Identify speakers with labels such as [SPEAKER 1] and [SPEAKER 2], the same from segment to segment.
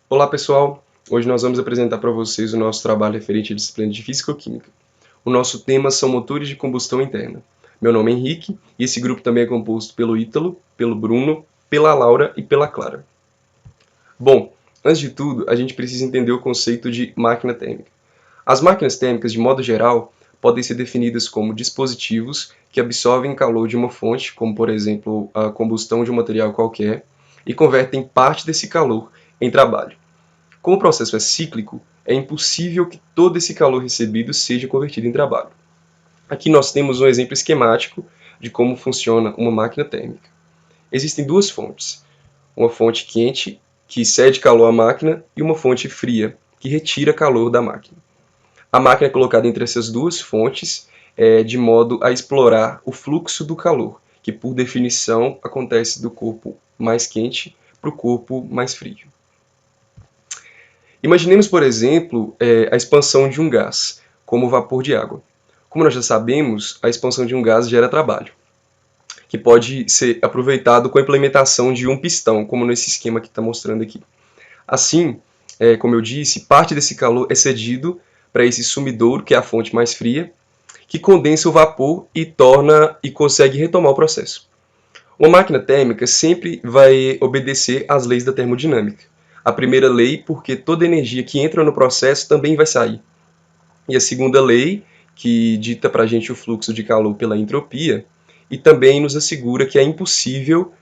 [SPEAKER 1] Olá pessoal, hoje nós vamos apresentar para vocês o nosso trabalho referente à disciplina de Físico-Química. O nosso tema são motores de combustão interna. Meu nome é Henrique e esse grupo também é composto pelo Ítalo, pelo Bruno, pela Laura e pela Clara. Bom, antes de tudo, a gente precisa entender o conceito de máquina térmica. As máquinas térmicas, de modo geral, podem ser definidas como dispositivos que absorvem calor de uma fonte, como por exemplo a combustão de um material qualquer, e convertem parte desse calor em trabalho. Como o processo é cíclico, é impossível que todo esse calor recebido seja convertido em trabalho. Aqui nós temos um exemplo esquemático de como funciona uma máquina térmica. Existem duas fontes, uma fonte quente, que cede calor à máquina, e uma fonte fria, que retira calor da máquina. A máquina é colocada entre essas duas fontes de modo a explorar o fluxo do calor, que por definição acontece do corpo mais quente para o corpo mais frio. Imaginemos, por exemplo, a expansão de um gás, como o vapor de água. Como nós já sabemos, a expansão de um gás gera trabalho, que pode ser aproveitado com a implementação de um pistão, como nesse esquema que está mostrando aqui. Assim, como eu disse, parte desse calor é cedido para esse sumidouro, que é a fonte mais fria, que condensa o vapor e consegue retomar o processo. Uma máquina térmica sempre vai obedecer às leis da termodinâmica. A primeira lei, porque toda energia que entra no processo também vai sair. E a segunda lei, que dita para a gente o fluxo de calor pela entropia, e também nos assegura que é impossível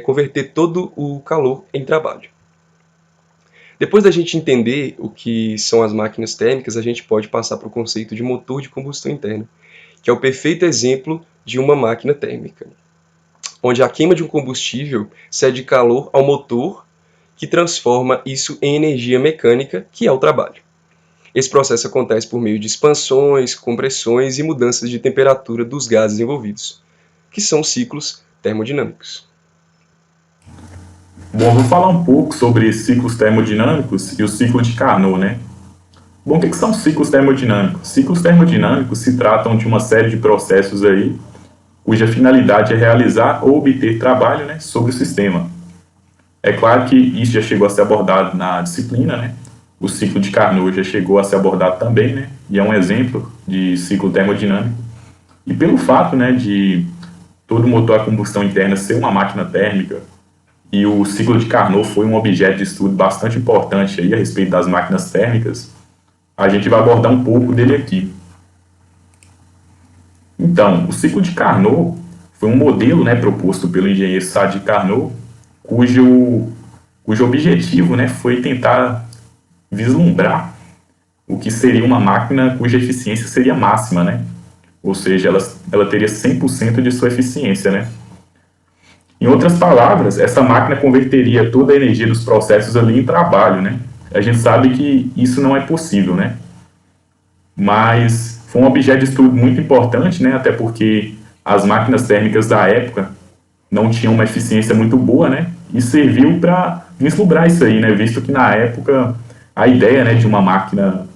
[SPEAKER 1] converter todo o calor em trabalho. Depois da gente entender o que são as máquinas térmicas, a gente pode passar para o conceito de motor de combustão interna, que é o perfeito exemplo de uma máquina térmica, onde a queima de um combustível cede calor ao motor, que transforma isso em energia mecânica, que é o trabalho. Esse processo acontece por meio de expansões, compressões e mudanças de temperatura dos gases envolvidos, que são ciclos termodinâmicos.
[SPEAKER 2] Bom, vou falar um pouco sobre ciclos termodinâmicos e o ciclo de Carnot, né? Bom, o que são ciclos termodinâmicos? Ciclos termodinâmicos se tratam de uma série de processos aí, cuja finalidade é realizar ou obter trabalho, né, sobre o sistema. É claro que isso já chegou a ser abordado na disciplina, né? O ciclo de Carnot já chegou a ser abordado também, né? E é um exemplo de ciclo termodinâmico. E pelo fato, né, de todo motor a combustão interna ser uma máquina térmica, e o ciclo de Carnot foi um objeto de estudo bastante importante aí a respeito das máquinas térmicas, a gente vai abordar um pouco dele aqui. Então, o ciclo de Carnot foi um modelo, né, proposto pelo engenheiro Sadi Carnot, cujo objetivo, né, foi tentar vislumbrar o que seria uma máquina cuja eficiência seria máxima, né? Ou seja, ela teria 100% de sua eficiência, né? Em outras palavras, essa máquina converteria toda a energia dos processos ali em trabalho, né? A gente sabe que isso não é possível, né? Mas foi um objeto de estudo muito importante, né? Até porque as máquinas térmicas da época não tinham uma eficiência muito boa, né? E serviu para vislumbrar isso aí, né? Visto que na época a ideia, né, de uma máquina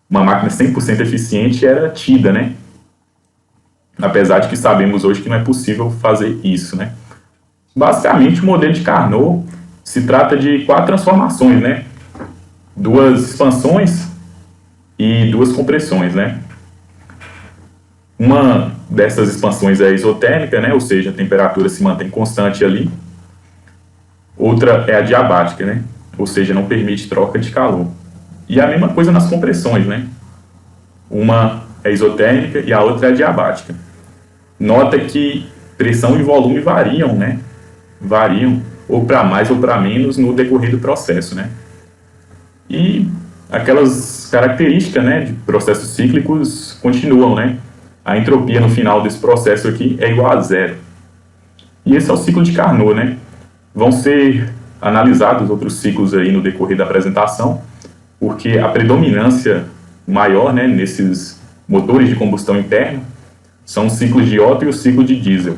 [SPEAKER 2] 100% eficiente era tida, né? Apesar de que sabemos hoje que não é possível fazer isso, né? Basicamente, o modelo de Carnot se trata de 4 transformações, né? 2 expansões e 2 compressões, né? Uma dessas expansões é isotérmica, né? Ou seja, a temperatura se mantém constante ali. Outra é adiabática, né? Ou seja, não permite troca de calor. E a mesma coisa nas compressões, né? Uma é isotérmica e a outra é adiabática. Nota que pressão e volume variam, né? Variam ou para mais ou para menos no decorrer do processo, né? E aquelas características, né, de processos cíclicos continuam, né? A entropia no final desse processo aqui é igual a zero. E esse é o ciclo de Carnot, né? Vão ser analisados outros ciclos aí no decorrer da apresentação, porque a predominância maior, né, nesses motores de combustão interna são os ciclos de Otto e o ciclo de Diesel.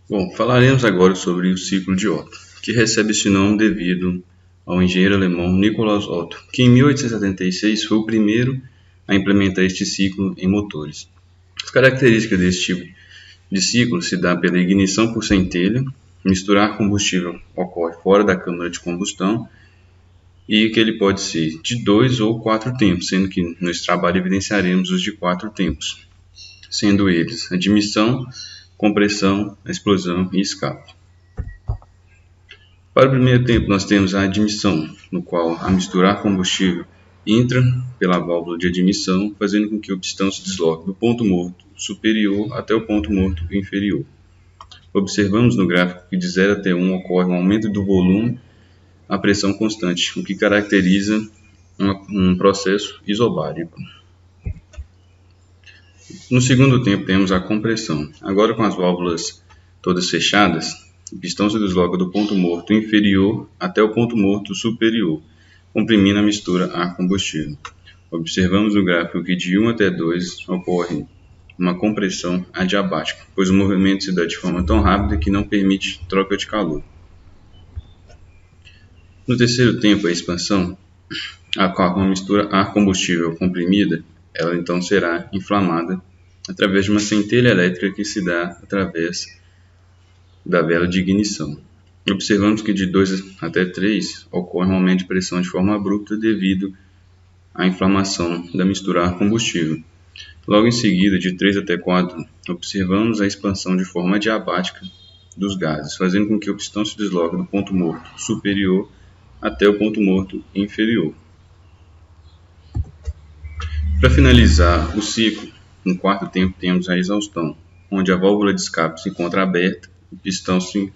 [SPEAKER 3] Bom, falaremos agora sobre o ciclo de Otto, que recebe esse nome devido ao engenheiro alemão Nikolaus Otto, que em 1876 foi o primeiro a implementar este ciclo em motores. As características desse tipo de ciclo se dá pela ignição por centelha, misturar combustível ocorre fora da câmara de combustão e que ele pode ser de 2 ou 4 tempos, sendo que nesse trabalho evidenciaremos os de 4 tempos, sendo eles admissão, compressão, explosão e escape. Para o primeiro tempo, nós temos a admissão, no qual a misturar combustível entra pela válvula de admissão, fazendo com que o pistão se desloque do ponto morto superior até o ponto morto inferior. Observamos no gráfico que de 0 até 1 ocorre um aumento do volume a pressão constante, o que caracteriza um processo isobárico. No segundo tempo, temos a compressão. Agora, com as válvulas todas fechadas, o pistão se desloca do ponto morto inferior até o ponto morto superior, comprimindo a mistura ar-combustível. Observamos no gráfico que de 1 até 2 ocorre uma compressão adiabática, pois o movimento se dá de forma tão rápida que não permite troca de calor. No terceiro tempo, a expansão, com a mistura ar-combustível comprimida, ela então será inflamada através de uma centelha elétrica que se dá através da vela de ignição. Observamos que de 2 até 3 ocorre um aumento de pressão de forma abrupta devido à inflamação da mistura ar-combustível. Logo em seguida, de 3 até 4, observamos a expansão de forma adiabática dos gases, fazendo com que o pistão se desloque do ponto morto superior até o ponto morto inferior. Para finalizar o ciclo, no quarto tempo temos a exaustão, onde a válvula de escape se encontra aberta, o pistão se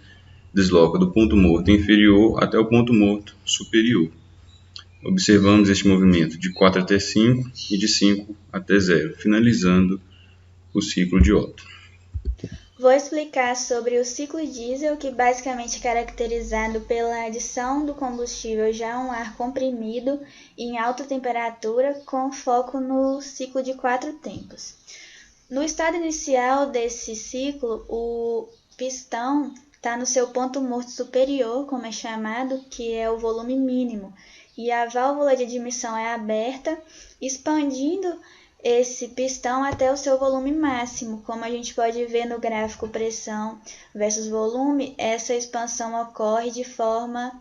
[SPEAKER 3] desloca do ponto morto inferior até o ponto morto superior. Observamos este movimento de 4 até 5 e de 5 até 0, finalizando o ciclo de Otto.
[SPEAKER 4] Vou explicar sobre o ciclo diesel, que basicamente é caracterizado pela adição do combustível já a um ar comprimido em alta temperatura, com foco no ciclo de 4 tempos. No estado inicial desse ciclo, o pistão está no seu ponto morto superior, como é chamado, que é o volume mínimo, e a válvula de admissão é aberta, expandindo esse pistão até o seu volume máximo. Como a gente pode ver no gráfico pressão versus volume, essa expansão ocorre de forma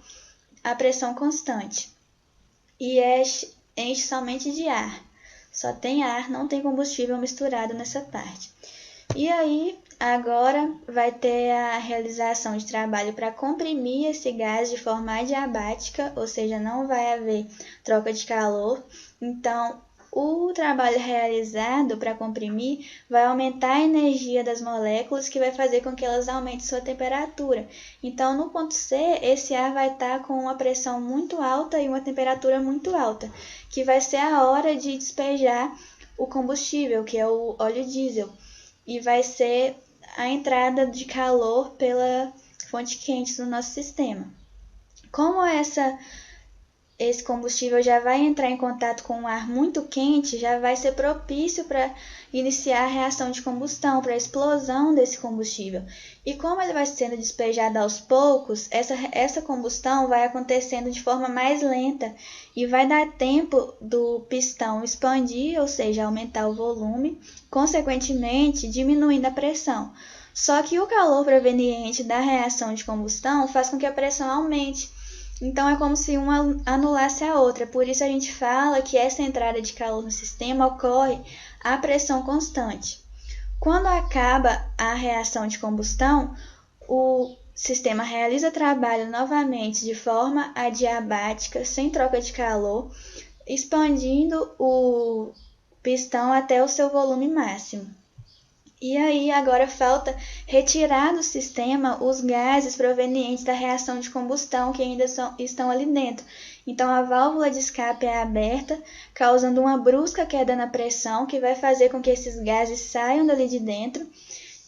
[SPEAKER 4] a pressão constante e enche somente de ar. Só tem ar, não tem combustível misturado nessa parte. E aí, agora vai ter a realização de trabalho para comprimir esse gás de forma adiabática, ou seja, não vai haver troca de calor. Então, o trabalho realizado para comprimir vai aumentar a energia das moléculas, que vai fazer com que elas aumentem sua temperatura. Então, no ponto C, esse ar vai estar com uma pressão muito alta e uma temperatura muito alta, que vai ser a hora de despejar o combustível, que é o óleo diesel, e vai ser a entrada de calor pela fonte quente do nosso sistema. Como esse combustível já vai entrar em contato com um ar muito quente, já vai ser propício para iniciar a reação de combustão, para a explosão desse combustível. E como ele vai sendo despejado aos poucos, essa combustão vai acontecendo de forma mais lenta e vai dar tempo do pistão expandir, ou seja, aumentar o volume, consequentemente diminuindo a pressão. Só que o calor proveniente da reação de combustão faz com que a pressão aumente. Então, é como se uma anulasse a outra. Por isso, a gente fala que essa entrada de calor no sistema ocorre a pressão constante. Quando acaba a reação de combustão, o sistema realiza trabalho novamente de forma adiabática, sem troca de calor, expandindo o pistão até o seu volume máximo. E aí, agora falta retirar do sistema os gases provenientes da reação de combustão que ainda estão ali dentro. Então, a válvula de escape é aberta, causando uma brusca queda na pressão, que vai fazer com que esses gases saiam dali de dentro.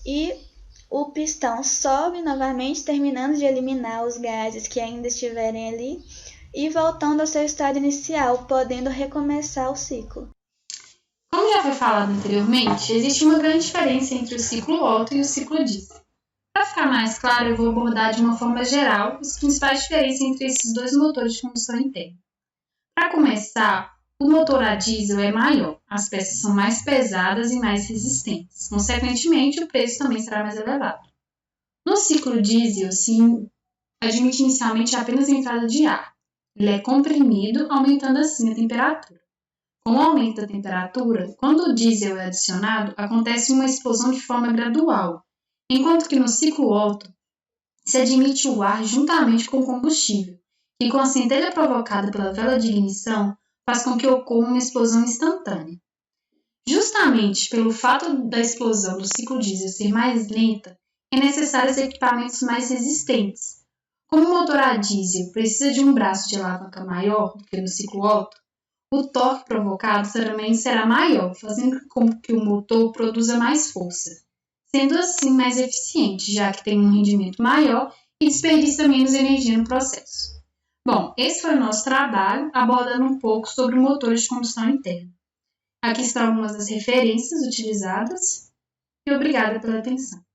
[SPEAKER 4] E o pistão sobe novamente, terminando de eliminar os gases que ainda estiverem ali e voltando ao seu estado inicial, podendo recomeçar o ciclo.
[SPEAKER 5] Como já foi falado anteriormente, existe uma grande diferença entre o ciclo Otto e o ciclo diesel. Para ficar mais claro, eu vou abordar de uma forma geral as principais diferenças entre esses dois motores de combustão interna. Para começar, o motor a diesel é maior, as peças são mais pesadas e mais resistentes. Consequentemente, o preço também será mais elevado. No ciclo diesel, se admite inicialmente apenas a entrada de ar. Ele é comprimido, aumentando assim a temperatura. Com o aumento da temperatura, quando o diesel é adicionado, acontece uma explosão de forma gradual, enquanto que no ciclo Otto se admite o ar juntamente com o combustível, que com a centelha provocada pela vela de ignição faz com que ocorra uma explosão instantânea. Justamente pelo fato da explosão do ciclo diesel ser mais lenta, é necessário equipamentos mais resistentes. Como o motor a diesel precisa de um braço de alavanca maior do que no ciclo Otto, o torque provocado também será maior, fazendo com que o motor produza mais força, sendo assim mais eficiente, já que tem um rendimento maior e desperdiça menos energia no processo. Bom, esse foi o nosso trabalho, abordando um pouco sobre o motor de combustão interna. Aqui estão algumas das referências utilizadas e obrigada pela atenção.